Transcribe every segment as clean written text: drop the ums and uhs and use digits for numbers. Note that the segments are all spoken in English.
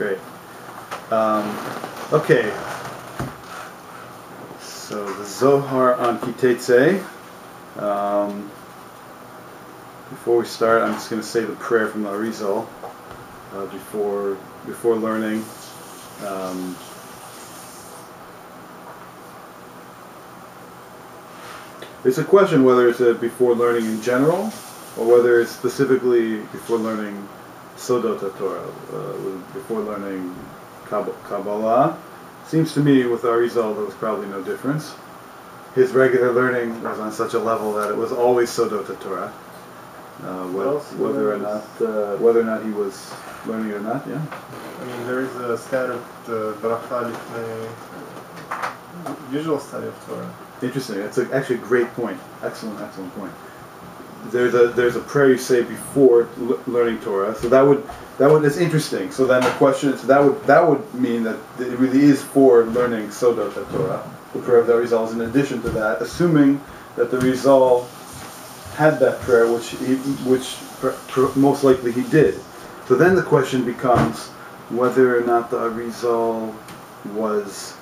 Great. Okay. So the Zohar on Kitetse. Before we start, I'm just going to say the prayer from the Arizal before learning. It's a question whether it's before learning in general, or whether it's specifically before learning Sodot HaTorah, before learning Kabbalah. Seems to me with Arizal there was probably no difference. His regular learning was on such a level that it was always Sodot HaTorah. Whether or not he was learning or not, yeah. I mean, there is a standard bracha usual study of Torah. Interesting. That's actually a great point. Excellent point. There's a prayer you say before learning Torah. So that would it's interesting. So then the question is that would mean that it really is for learning Sodot HaTorah. The prayer of the Arizal is in addition to that, assuming that the Arizal had that prayer, which most likely he did. So then the question becomes whether or not the Arizal was,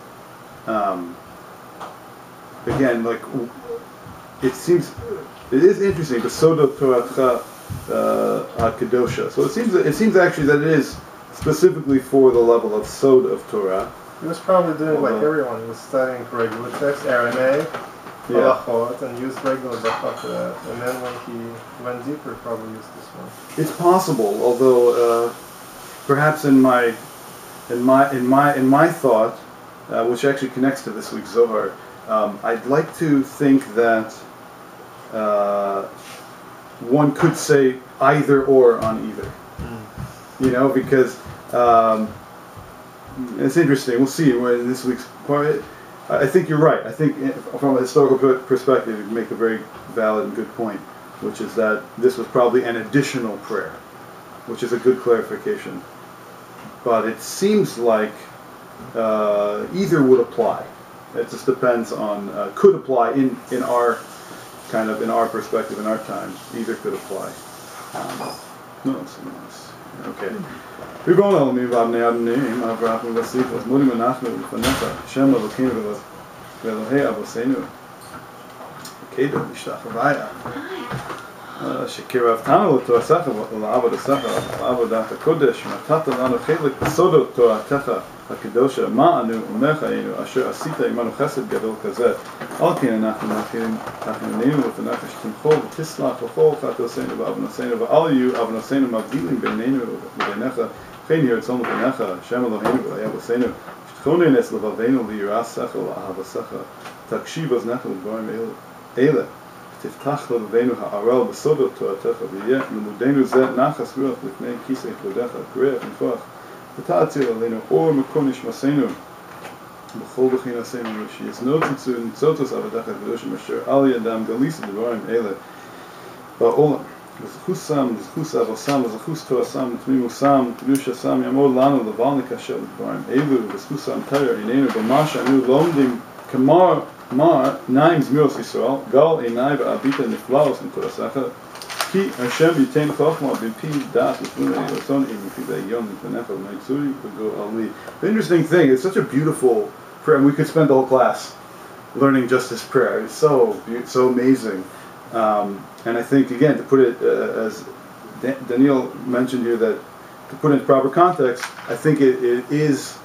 again, like it is interesting. The Sodot Torah Kedosha. So it seems actually that it is specifically for the level of Sod of Torah. He was probably doing like everyone. He was studying regular text, Aramaic, halachot, and used regular bracha for that. And then when he went deeper, probably used this one. It's possible, although perhaps in my thought, which actually connects to this week's Zohar, I'd like to think that one could say either or on either. You know, because it's interesting. We'll see when this week's part. I think you're right. I think from a historical perspective, you make a very valid and good point, which is that this was probably an additional prayer, which is a good clarification. But it seems like either would apply. It just depends on could apply in our kind of in our perspective in our time. Either could apply. No, something else. Okay. We're going on me about Ne'adneim, Avraham Vasifas, Murim Anachnu, Fanecha, Shem Elokeinu Velohei Avosenu, Kedo, Mishtachavaya, Shekirav Tanu, Torasecha, La'avodasecha, La'avodat HaKodesh, Matata Lanu Chelik, Sodot Toratecha, HaKedosha, Ma'anu, Umechainu, Asher Asita, Imanu Chesed Gadol Kazet, Alkin Anachnu Nachnu Lefanecha, Shtimchol, V'tislach, V'chol, Chatoseinu, V'avonoseinu, V'alayu, Avonoseinu, Mavdilim, B'neinu, V'benecha, Chen Yirtzon Lefanecha, Shem Eloheinu, V'layavoseinu, Sh'tchonenes Levaveinu, L'yirasecha, L'ahavasecha, Takshiv Oznecha, L'dvarim Eile, תפתח לבבינו הערל בסודות תורתך ויהיה למודנו זה נחס רוח לפני כיסא כבודך קרח ונפוח ותעציר עלינו אור מקום נשמסנו בכל בחינתנו שישנו ניצוצות עבדך הקדושים אשר על ידם גליס דברים אלה בעולם וזכוסם וזכוס אבוסם וזכוס תורסם ותמימוסם קדושתם יעמוד לנו לבל נקשר לדברים אלו וזכוסם תרא עינינו במה שאנו לומדים כמר נעים זמירוס ישראל, גל עיני ואביטה נפלאוס נתורסך, כי השם ייתן חוכמה בפי דעת לפני רצון עם מפי העליון לפניך ומייצורי וגואלי. The interesting thing, it's such a beautiful prayer, and we could spend the whole class learning just this prayer. It's so amazing. And I think, again, to put it, as Daniel mentioned here, that to put it in proper context, I think it is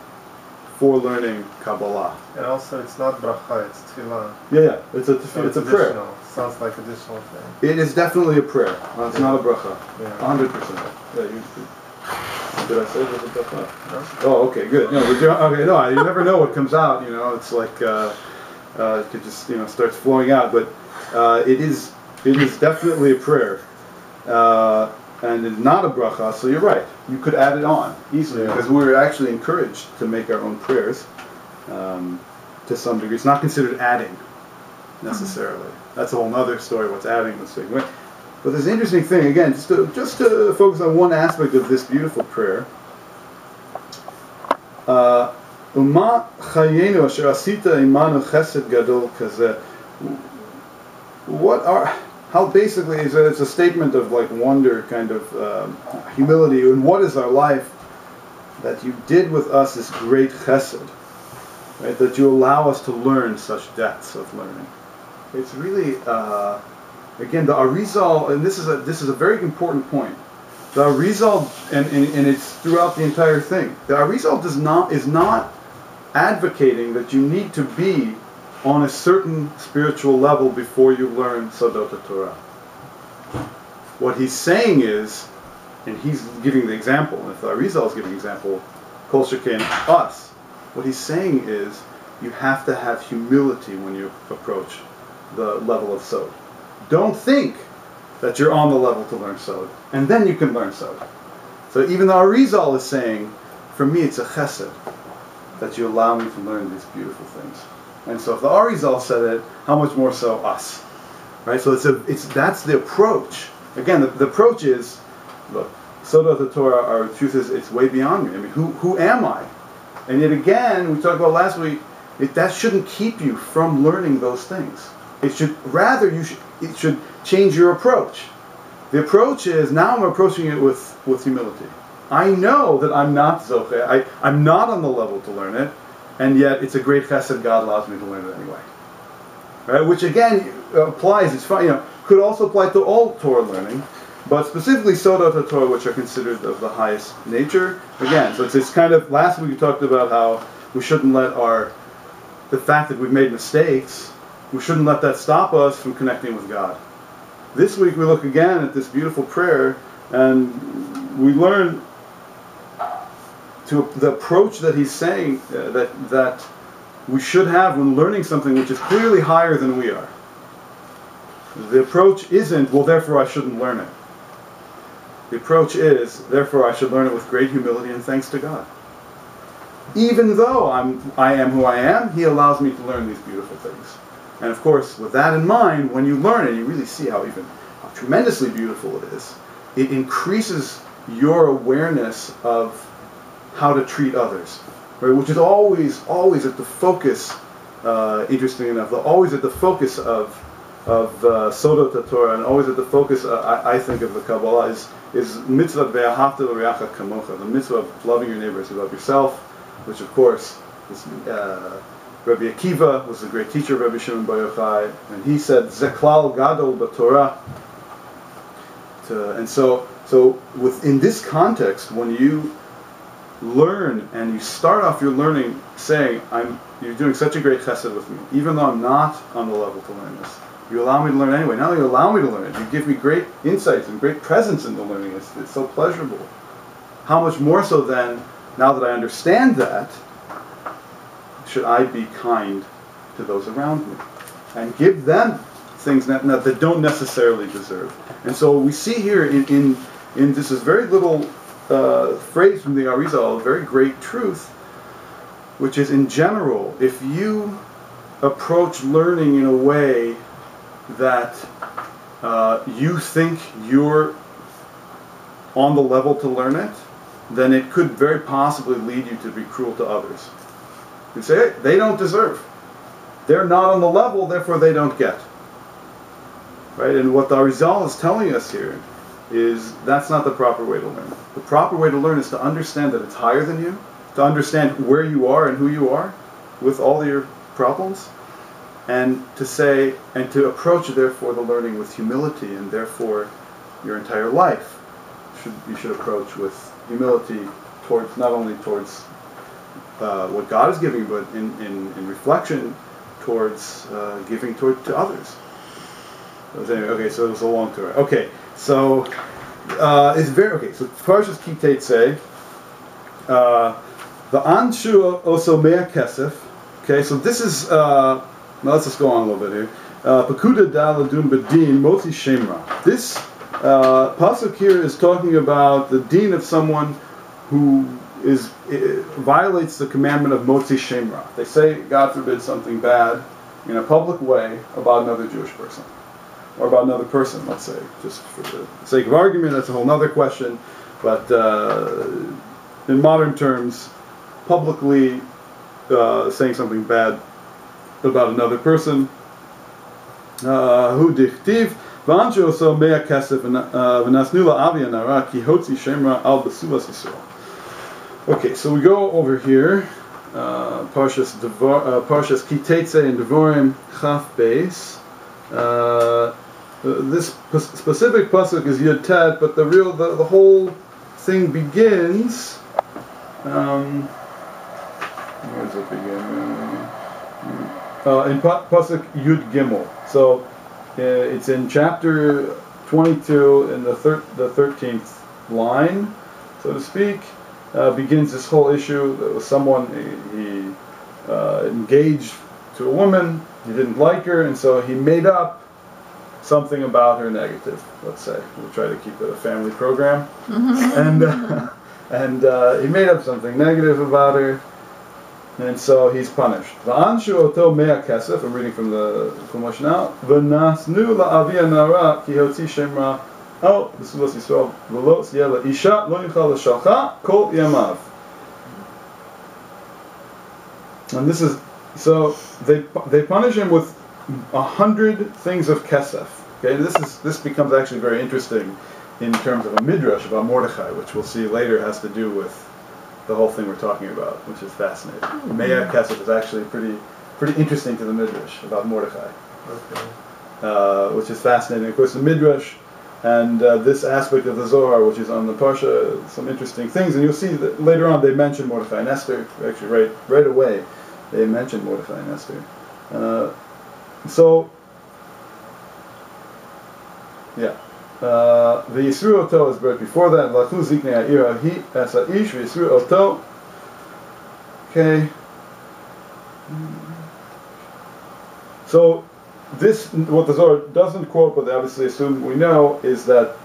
for learning Kabbalah. And also, it's not bracha, it's tefillah. Yeah, it's a prayer. Sounds like additional thing. It is definitely a prayer. It's not a bracha. 100%. Yeah, did I say it was a bracha? No. Oh, okay, good. No, you never know what comes out. You know, it's like it could just starts flowing out. But it is definitely a prayer. And it's not a bracha, so you're right. You could add it on easily because we're actually encouraged to make our own prayers to some degree. It's not considered adding necessarily. That's a whole other story. What's adding? Let's see. But there's an interesting thing again, just to focus on one aspect of this beautiful prayer. Uma chayenu asher asita imanu chesed gadol kazeh. How basically it's a statement of like wonder, kind of humility, and what is our life that you did with us this great chesed, right? That you allow us to learn such depths of learning. It's really, again, the Arizal, and this is a very important point. The Arizal, and it's throughout the entire thing. The Arizal is not advocating that you need to be on a certain spiritual level before you learn Sodot Torah. What he's saying is, and he's giving the example, and if the Arizal is giving the example, Kol Sheken, us, what he's saying is, you have to have humility when you approach the level of Sod. Don't think that you're on the level to learn Sod, and then you can learn Sod. So even the Arizal is saying, for me it's a chesed, that you allow me to learn these beautiful things. And so if the Arizal said it, how much more so us? Right? So that's the approach. Again, the approach is, look, Sodot Torah, our truth is, it's way beyond me. I mean, who am I? And yet again, we talked about last week, that shouldn't keep you from learning those things. It should it should change your approach. The approach is, now I'm approaching it with humility. I know that I'm not Zohar, I'm not on the level to learn it, and yet it's a great chesed God allows me to learn it anyway. Right? Which again applies, it's fine, could also apply to all Torah learning, but specifically Sodot Torah, which are considered of the highest nature. Again, so it's kind of, last week we talked about how we shouldn't let the fact that we've made mistakes, we shouldn't let that stop us from connecting with God. This week we look again at this beautiful prayer, and we learn to the approach that he's saying that we should have when learning something which is clearly higher than we are. The approach isn't, well, therefore I shouldn't learn it. The approach is, therefore I should learn it with great humility and thanks to God. Even though I am who I am, he allows me to learn these beautiful things. And of course, with that in mind, when you learn it, you really see how tremendously beautiful it is. It increases your awareness of how to treat others, right? Which is always at the focus, interesting enough, always at the focus of Sodot Torah, and always at the focus, I think, of the Kabbalah is mitzvah ve'ahavta l'reacha kamocha, the mitzvah of loving your neighbor as you love yourself, which of course is, Rabbi Akiva was a great teacher of Rabbi Shimon Bar Yochai, and he said zeklal gadol b'Torah. And so within this context, when you learn and you start off your learning saying, you're doing such a great chesed with me, even though I'm not on the level to learn this. You allow me to learn anyway. Not only you allow me to learn it, you give me great insights and great presence in the learning. It's so pleasurable. How much more so then, now that I understand that, should I be kind to those around me and give them things that don't necessarily deserve. And so we see here in this is very little phrase from the Arizal, a very great truth, which is, in general, if you approach learning in a way that you think you're on the level to learn it, then it could very possibly lead you to be cruel to others. You say, hey, they don't deserve. They're not on the level, therefore they don't get. Right? And what the Arizal is telling us here is that's not the proper way to learn. The proper way to learn is to understand that it's higher than you, to understand where you are and who you are with all your problems, and to say, and to approach therefore the learning with humility, and therefore your entire life you should approach with humility towards, not only towards what God is giving, but in reflection towards giving to others. Okay, so it was a long tour. Okay, so it's very okay. So Parshas Kitei say the Anshu Osomea Kesef. Okay, so this is now let's just go on a little bit here. Pakuda Daladun Bedin Motzi Shemra. This pasuk here is talking about the deen of someone who violates the commandment of Motzi Shemra. They say, God forbid, something bad in a public way about another Jewish person. Or about another person, let's say. Just for the sake of argument, that's a whole other question. But in modern terms, publicly saying something bad about another person. Hu dichtiv v'anshu oso mea kesef v'nasnu la'avi anara ki hotzi shemra al b'sulas Yisrael. Okay, so we go over here. Parshas Kitetze and Devorim Chaf Beis. This specific pasuk is Yud Tet, but the whole thing begins. Where does it begin? In pasuk Yud Gimel. So it's in chapter 22 in the 13th line, so to speak. Begins this whole issue. There was someone he engaged to a woman. He didn't like her, and so he made up something about her negative. Let's say we'll try to keep it a family program, and he made up something negative about her, and so he's punished. V'anshu oto mea kesef. I'm reading from the Chumash now. V'nasnu la'avi anara ki hotzi shemra. Oh, this is what Yisrael. V'lo tziyeh la'isha lo yichal l'shalcha kol yamav. And this is so they punish him with 100 things of kesef. Okay, this becomes actually very interesting in terms of a midrash about Mordechai, which we'll see later has to do with the whole thing we're talking about, which is fascinating. Mea kesef is actually pretty interesting to the midrash about Mordechai, which is fascinating. Of course, the midrash and this aspect of the Zohar, which is on the parasha, some interesting things, and you'll see that later on they mention Mordechai and Esther. Actually, right away, they mention Mordechai and Esther. So, yeah. The Yisru Oto is brought before that. Lachu ziknei ha'ir ha'hi asa ish v'Yisru Oto. Okay. So, this, what the Zohar doesn't quote, but they obviously assume we know, is that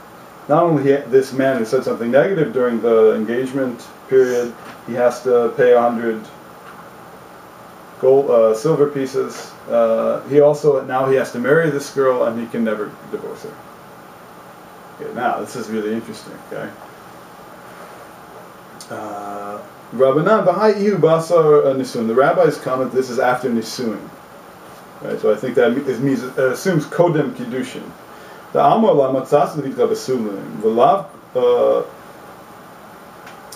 not only this man who said something negative during the engagement period, he has to pay 100 gold, silver pieces. He also now he has to marry this girl, and he can never divorce her. Okay, now this is really interesting. Okay, Rabbanan v'hai ihu basar nisun. The rabbis comment this is after nisuin. Right, so I think that means assumes kodem kiddushin. The amor la matzas levikta besulim v'lav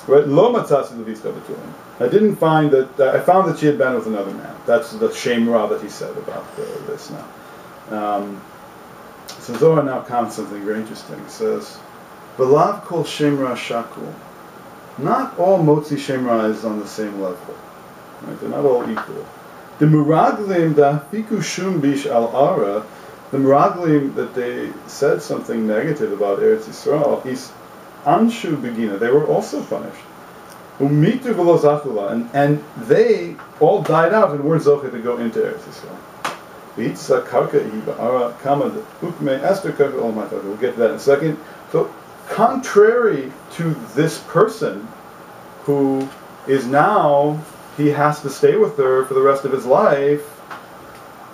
right lo matzas levikta betulim. I didn't find that. I found that she had been with another man. That's the shame ra that he said about this now. So Zohar now comments something very interesting. He says, "V'lav kol shem ra shakul." Not all motzi shem ra is on the same level. Right? They're not all equal. The Meraglim da fiku shum bish al ara, the Meraglim that they said something negative about Eretz Yisrael is anshu begina. They were also punished. Umitu v'lo zachula, and they all died out and weren't zoche to go into Eretz Yisrael. V'itza karka iba ara kama ukme Esther karka olmata. We'll get to that in a second. So, contrary to this person who is now, he has to stay with her for the rest of his life.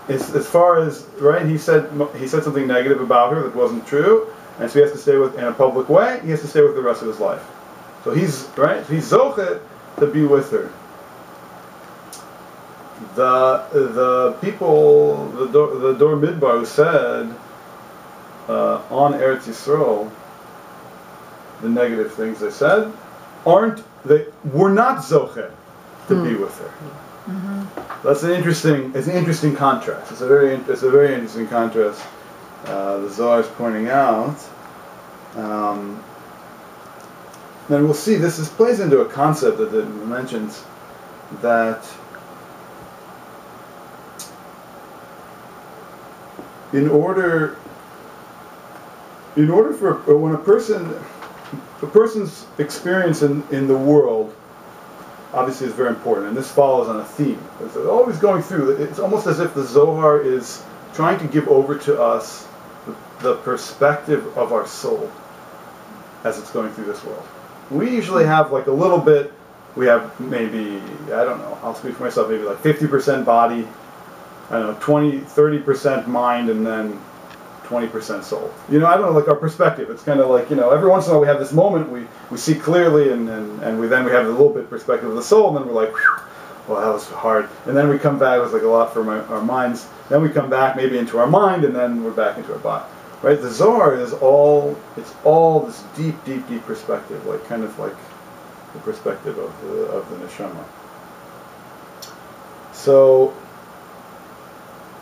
As far as right, he said something negative about her that wasn't true, and so he has to stay with in a public way. He has to stay with the rest of his life. So he's zochet to be with her. The people, the Dor Midbar who said on Eretz Yisrael the negative things they said they were not zochet to be with her. Mm-hmm. That's an interesting contrast. It's a very interesting contrast. The Zohar is pointing out. Then we'll see. This plays into a concept that it mentions that in order for when a person's experience in the world obviously is very important, and this follows on a theme. It's always going through. It's almost as if the Zohar is trying to give over to us the perspective of our soul as it's going through this world. We usually have like a little bit. We have maybe, I don't know, I'll speak for myself, maybe like 50% body, I don't know, 20-30% mind, and then 20% soul. I don't know, like our perspective. It's kind of like, every once in a while we have this moment, we see clearly, and we have a little bit perspective of the soul, and then we're like, well, that was hard. And then we come back, it was like a lot for our minds. Then we come back maybe into our mind, and then we're back into our body. Right? The Zohar is all this deep perspective, like kind of like the perspective of the neshama. So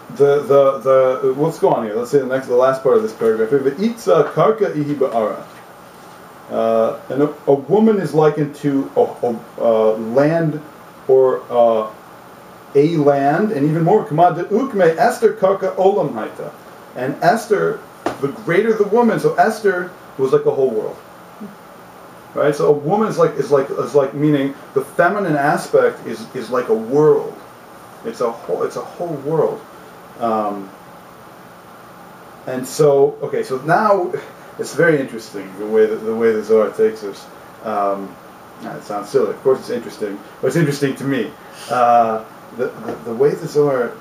let's go on here. Let's say the last part of this paragraph. Ve'itza karka ihi ba'ara. And a woman is likened to land or a land, and even more. Ukme Esther karka olam haita. And Esther, the greater the woman, so Esther was like a whole world, right? So a woman is like meaning the feminine aspect is like a world. It's a whole world. And so, okay, so now it's very interesting the way the Zohar takes us. It sounds silly. Of course, it's interesting, but it's interesting to me. The way the Zohar.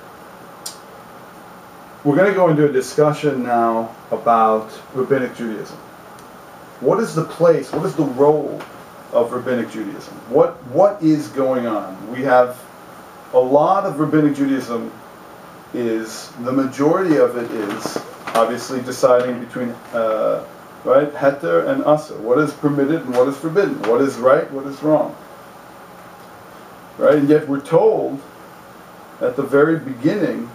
We're going to go into a discussion now about Rabbinic Judaism. What is the place? What is the role of Rabbinic Judaism? What is going on? We have a lot of Rabbinic Judaism. The majority of it is obviously deciding between right, heter and aser. What is permitted and what is forbidden? What is right? What is wrong? Right, and yet we're told at the very beginning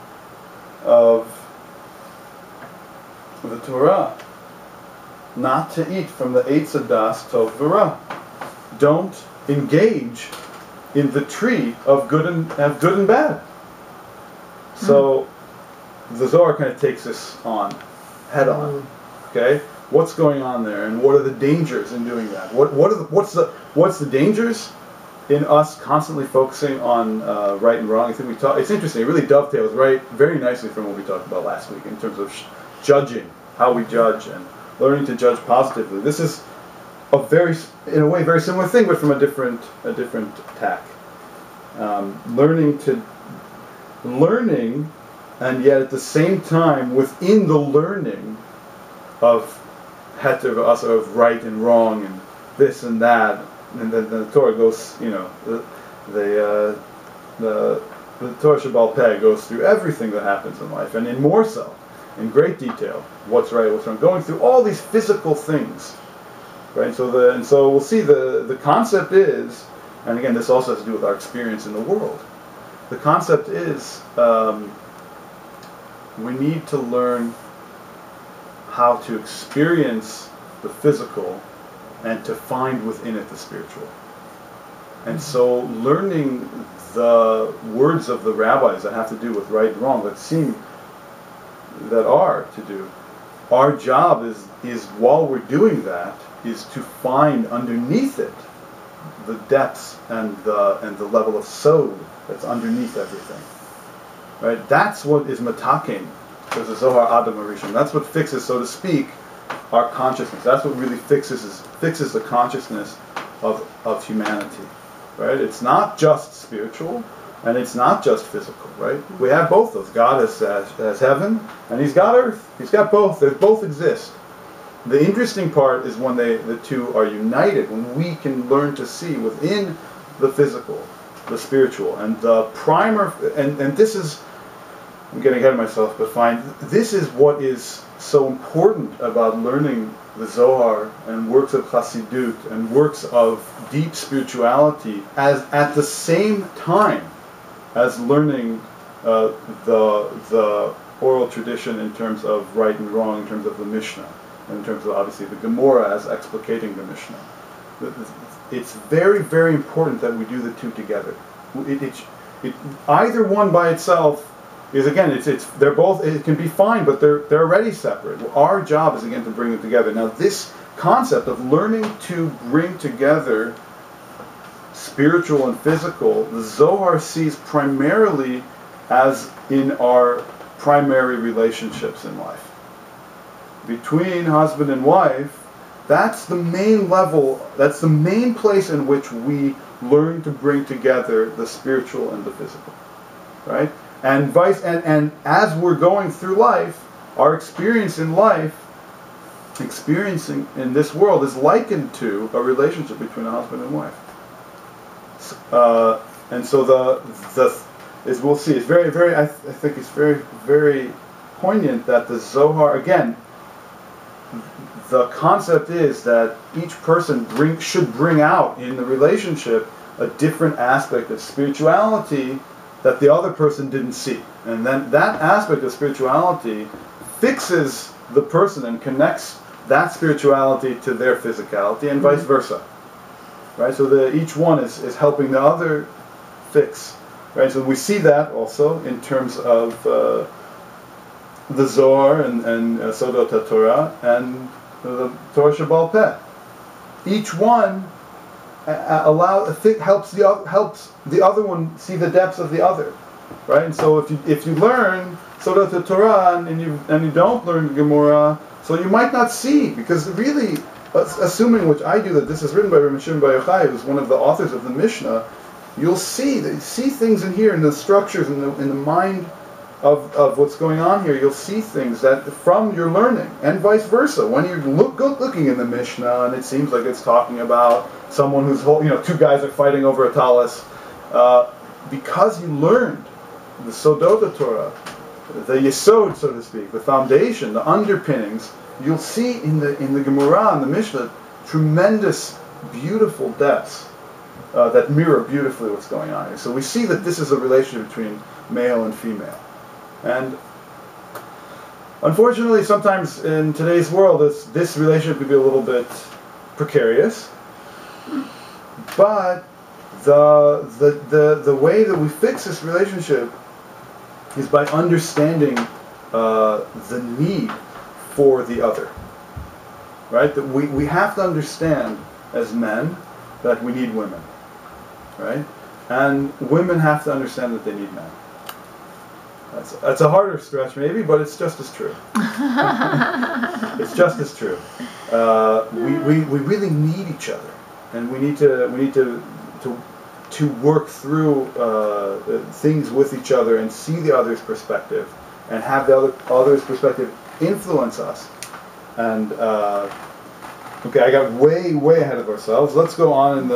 of the Torah not to eat from the Eitz Hadas Tov V'Ra. Don't engage in the tree of good and bad. So the Zohar kind of takes this on, head on. Okay, what's going on there, and what are the dangers in doing that? What's the dangers in us constantly focusing on right and wrong? I think it's interesting. It really dovetails very nicely from what we talked about last week in terms of judging, how we judge, and learning to judge positively. This is in a way, very similar thing, but from a different tack. Learning, and yet at the same time, within the learning of heter v'aser, of right and wrong, and this and that, and then the Torah goes, the Torah Shabbal Peh goes through everything that happens in life, and in more so, in great detail, what's right, what's wrong, going through all these physical things, right? So we'll see the concept is, and again, this also has to do with our experience in the world. The concept is we need to learn how to experience the physical and to find within it the spiritual. And so learning the words of the rabbis that have to do with right and wrong, that are to do, our job is while we're doing that, is to find underneath it the depths and the level of sod that's underneath everything. Right? That's what is mataking. There's a Zohar Adam Arishon. That's what fixes, so to speak, our consciousness. That's what really fixes the consciousness of humanity. Right? It's not just spiritual, and it's not just physical. Right? We have both those. God has heaven, and He's got earth. He's got both. They both exist. The interesting part is when the two are united, when we can learn to see within the physical, the spiritual, and the primer, and this is, I'm getting ahead of myself, but fine, this is what is so important about learning the Zohar and works of Chassidut and works of deep spirituality as at the same time as learning the oral tradition in terms of right and wrong, in terms of the Mishnah, in terms of obviously the Gemara as explicating the Mishnah. It's very, very important that we do the two together. Either one by itself is, again, they're both, it can be fine, but they're already separate. Our job is, again, to bring them together. Now, this concept of learning to bring together spiritual and physical, the Zohar sees primarily as in our primary relationships in life. Between husband and wife, that's the main level, that's the main place in which we learn to bring together the spiritual and the physical, right? And as we're going through life, our experience in life, experiencing in this world, is likened to a relationship between a husband and wife. And so as we'll see, it's very, very, I think it's very, very poignant that the Zohar, again, the concept is that each person should bring out in the relationship a different aspect of spirituality that the other person didn't see. And then that aspect of spirituality fixes the person and connects that spirituality to their physicality and vice versa. Right? So each one is helping the other fix. Right? So we see that also in terms of the Zohar and Sodot HaTorah and the Torah Shebaal Peh. Each one helps the other one see the depths of the other, right? And so if you learn Sodot HaTorah and you don't learn Gemara, so you might not see, because really, assuming, which I do, that this is written by Rabbi Shimon Bar Yochai, who's one of the authors of the Mishnah, you'll see things in here in the structures in the mind of what's going on here. You'll see things that from your learning, and vice versa. When you're looking in the Mishnah and it seems like it's talking about someone who's two guys are fighting over a talis, because you learned the Sodot Torah, the Yesod, so to speak, the foundation, the underpinnings, you'll see in the Gemara and the Mishnah tremendous, beautiful depths that mirror beautifully what's going on here. So we see that this is a relationship between male and female. And unfortunately, sometimes in today's world, this relationship could be a little bit precarious. But the way that we fix this relationship is by understanding the need for the other. Right? That we have to understand as men that we need women. Right? And women have to understand that they need men. That's a harder stretch maybe, but it's just as true. It's just as true. We really need each other, and we need to work through things with each other and see the other's perspective, and have the other's perspective influence us. And okay, I got way ahead of ourselves. Let's go on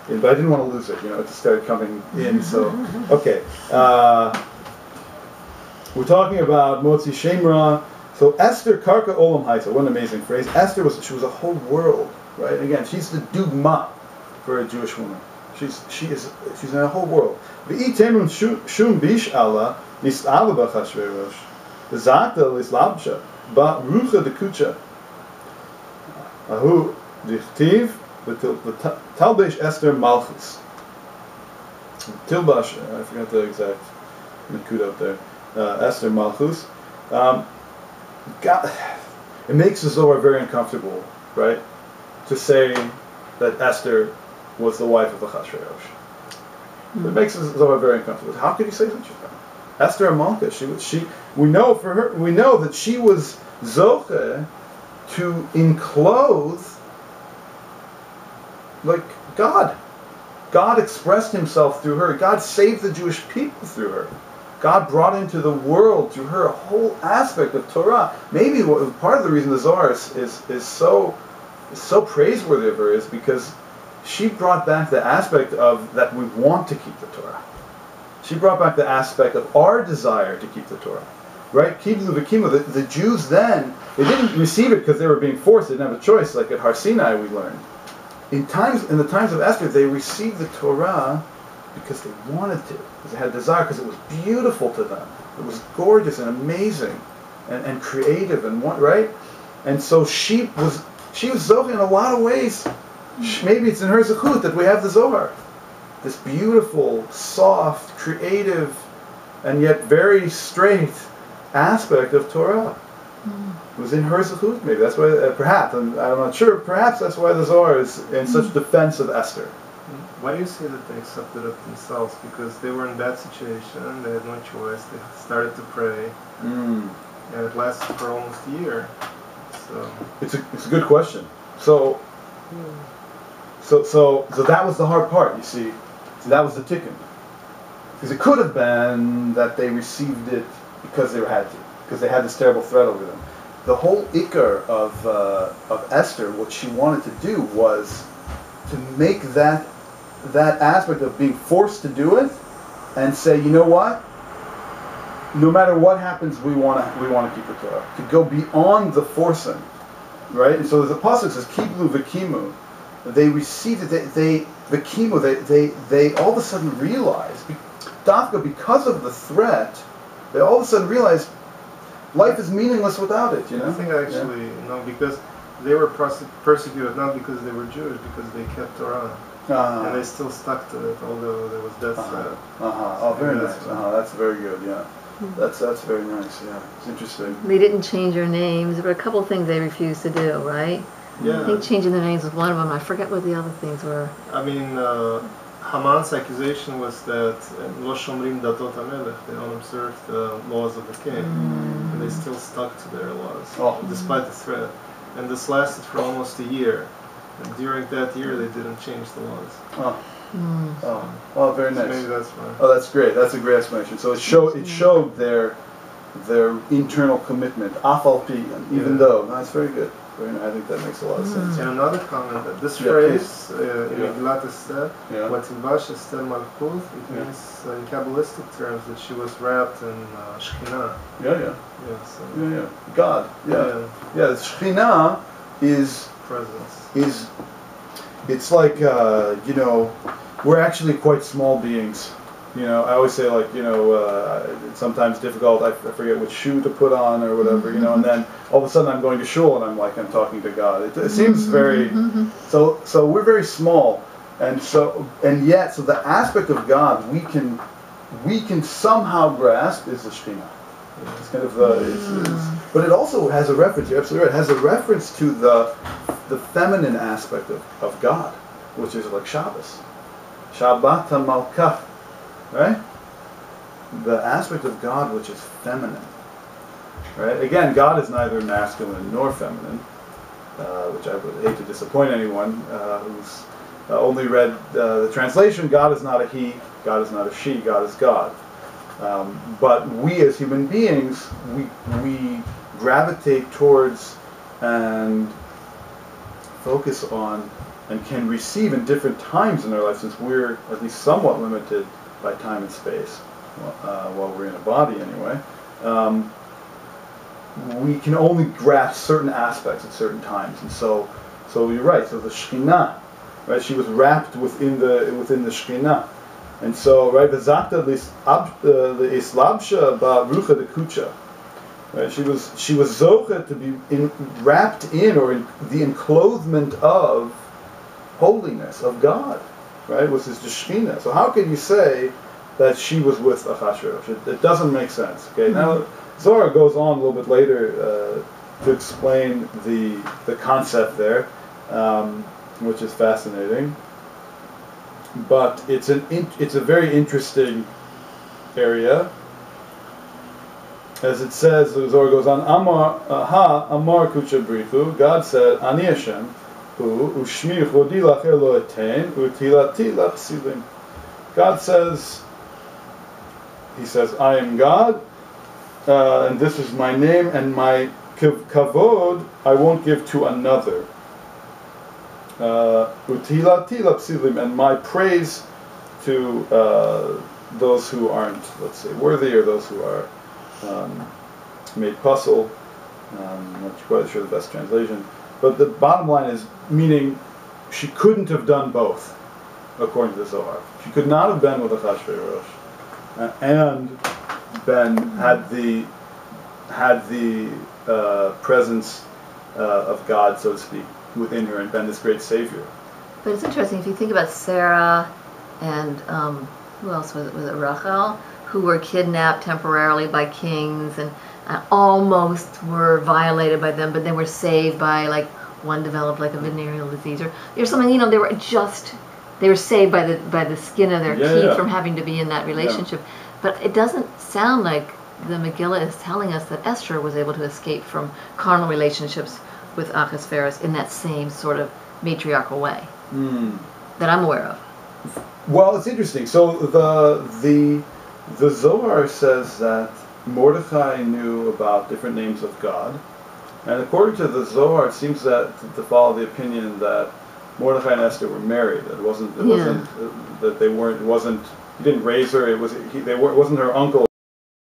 but I didn't want to lose it, it just started coming in, so, okay. We're talking about Motzi Shemra. So Esther Karka Olam Haisa, what an amazing phrase. Esther was a whole world, right? Again, she's the dugma for a Jewish woman. She's in a whole world. V'itemun shum bish Allah nis'ala b'chashverosh. V'zata l'slabsha ba'rucha dekucha. Ahu dichtiv Talbesh Esther Malchus. Tilbash, I forgot the exact nakud out there. Esther Malchus. It makes the Zohar very uncomfortable, right? To say that Esther was the wife of Achashverosh. It makes the Zohar very uncomfortable. How could you say such a thing? Esther Malchus. We know that she was Zohar to enclose. Like God expressed himself through her. God saved the Jewish people through her. God brought into the world through her a whole aspect of Torah. Maybe part of the reason the Zohar is so praiseworthy of her is because she brought back the aspect of that we want to keep the Torah. She brought back the aspect of our desire to keep the Torah. Right? The Jews then, they didn't receive it because they were being forced. They didn't have a choice, like at Har Sinai we learned. In the times of Esther, they received the Torah because they wanted to, because they had desire, because it was beautiful to them. It was gorgeous and amazing, and creative, and right. And so she was Zohar in a lot of ways. Maybe it's in her zechut that we have the Zohar, this beautiful, soft, creative, and yet very straight aspect of Torah. It was in her zechut, maybe. That's why, perhaps, I'm not sure, perhaps that's why the Zohar is in such defense of Esther. Why do you say that they accepted it themselves? Because they were in that situation, they had no choice, they started to pray, and it lasted for almost a year. So it's a good question. So that was the hard part, you see. So that was the tikkun. Because it could have been that they received it because they had to, because they had this terrible threat over them. The whole ikar of Esther, what she wanted to do was to make that aspect of being forced to do it, and say, you know what? no matter what happens, we want to keep the Torah. To go beyond the forcing, right? And so the pasuk says, "Kiblu v'kimu." They received it. They all of a sudden realize, Dafka, because of the threat, they all of a sudden realize life is meaningless without it. You know. I think actually no, because they were persecuted not because they were Jewish, because they kept Torah. And they still stuck to it, although there was death threat. Oh, very nice. That's very good. Yeah, that's very nice. Yeah, it's interesting. They didn't change their names. There were a couple of things they refused to do, right? Yeah. I think changing the names was one of them. I forget what the other things were. I mean, Haman's accusation was that Lo Shomrim Datot HaMelech, they don't observe the laws of the king, and they still stuck to their laws, despite the threat. And this lasted for almost a year. And during that year, they didn't change the laws. Very nice. So maybe that's why. Oh, that's great. That's a great explanation. So it showed their internal commitment, afal pi, even though. No, that's very good. I think that makes a lot of sense. And another comment, that this phrase in Megillat Esther, Vatilvash Esther Malkuth, it means in Kabbalistic terms that she was wrapped in Shekhinah. Yeah. God. Yeah. The Shekhinah is presence. It's like we're actually quite small beings. I always say, like, it's sometimes difficult. I forget which shoe to put on or whatever, and then all of a sudden I'm going to shul and I'm talking to God. It seems very so we're very small, and yet the aspect of God we can somehow grasp is the Shekhinah. It's kind of but it also has a reference. You're absolutely right. It has a reference to the feminine aspect of God, which is like Shabbos, Shabbat HaMalkah. Right? The aspect of God which is feminine. Right? Again, God is neither masculine nor feminine, which I would hate to disappoint anyone who's only read the translation. God is not a he, God is not a she, God is God. But we as human beings, we gravitate towards and focus on and can receive in different times in our life, since we're at least somewhat limited by time and space, while we're in a body anyway. We can only grasp certain aspects at certain times, and so you're right. So the Shekhinah, right? She was wrapped within the Shekhinah, and so right. The Zakta the Islabsha ba Rucha de Kucha. Right? She was Zohar to be wrapped in, or in the enclothement of holiness of God. Right, which is the Shekhinah. So how can you say that she was with Achashverosh? It doesn't make sense. Okay, now Zohar goes on a little bit later to explain the concept there, which is fascinating. But it's a very interesting area, as it says. Zohar goes on. Amar Kucha Brithu. God said, Ani Hashem. God says, He says, I am God, and this is my name, and my kavod I won't give to another. And my praise to those who aren't, let's say, worthy, or those who are made puzzle. I'm not quite sure the best translation. But the bottom line is, meaning she couldn't have done both, according to the Zohar. She could not have been with Achashverosh and had the presence of God, so to speak, within her, and been this great savior. But it's interesting if you think about Sarah and who else was it? Was it Rachel, who were kidnapped temporarily by kings and almost were violated by them, but then were saved by, like, one developed like a venereal disease or something. They were saved by the skin of their teeth from having to be in that relationship. But it doesn't sound like the Megillah is telling us that Esther was able to escape from carnal relationships with Achashverosh in that same sort of matriarchal way that I'm aware of. Well, it's interesting. So the Zohar says that Mordechai knew about different names of God, and according to the Zohar, it seems that to follow the opinion that Mordechai and Esther were married. It wasn't that they weren't. It wasn't. He didn't raise her. It wasn't her uncle.